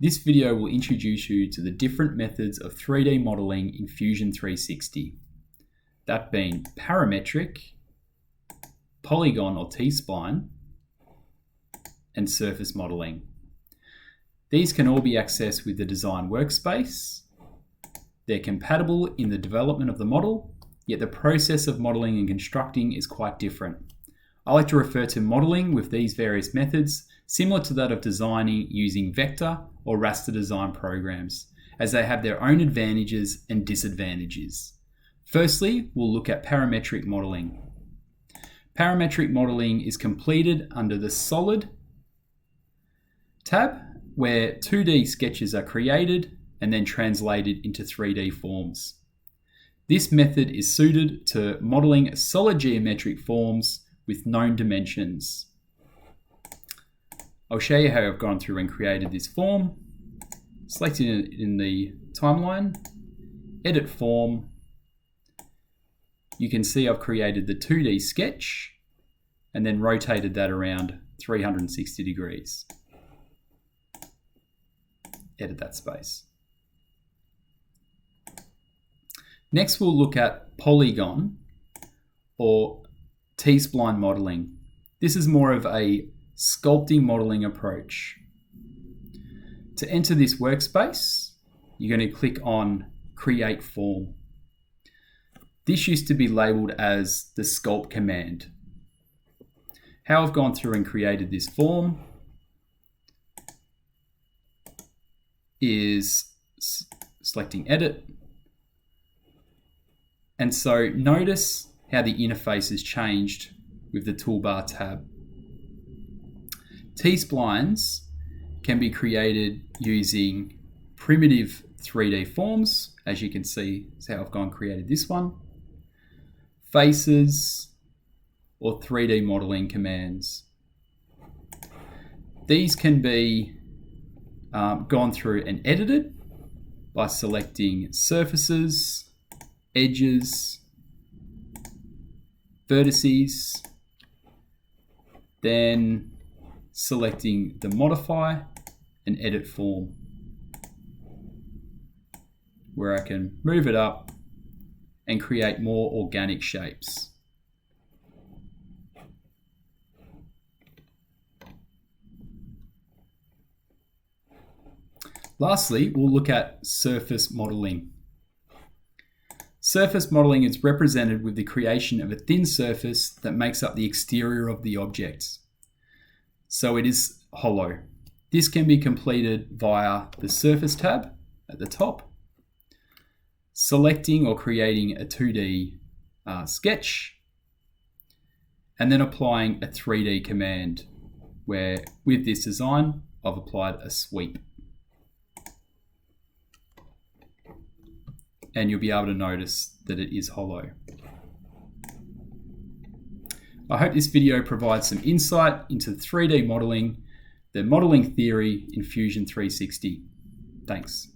This video will introduce you to the different methods of 3D modeling in Fusion 360, that being Parametric, Polygon or T-spline, and surface modeling. These can all be accessed with the design workspace. They're compatible in the development of the model, yet the process of modeling and constructing is quite different. I like to refer to modeling with these various methods similar to that of designing using vector or raster design programs, as they have their own advantages and disadvantages. Firstly, we'll look at parametric modeling. Parametric modeling is completed under the Solid tab, where 2D sketches are created and then translated into 3D forms. This method is suited to modeling solid geometric forms with known dimensions. I'll show you how I've gone through and created this form. Selecting it in the timeline, edit form. You can see I've created the 2D sketch and then rotated that around 360 degrees. Edit that space. Next, we'll look at Polygon or T-spline modeling. This is more of a sculpting modeling approach. To enter this workspace, you're going to click on Create Form. This used to be labeled as the Sculpt command. How I've gone through and created this form is selecting Edit. And so notice how the interface has changed with the Toolbar tab. T-splines can be created using primitive 3D forms, as you can see is how I've gone and created this one, faces, or 3D modeling commands. These can be gone through and edited by selecting surfaces, edges, vertices, then selecting the modify and edit form, where I can move it up and create more organic shapes. Lastly, we'll look at surface modeling. Surface modeling is represented with the creation of a thin surface that makes up the exterior of the object. So it is hollow. This can be completed via the Surface tab at the top, selecting or creating a 2D sketch, and then applying a 3D command, where with this design, I've applied a sweep. And you'll be able to notice that it is hollow. I hope this video provides some insight into 3D modeling, the modeling theory in Fusion 360. Thanks.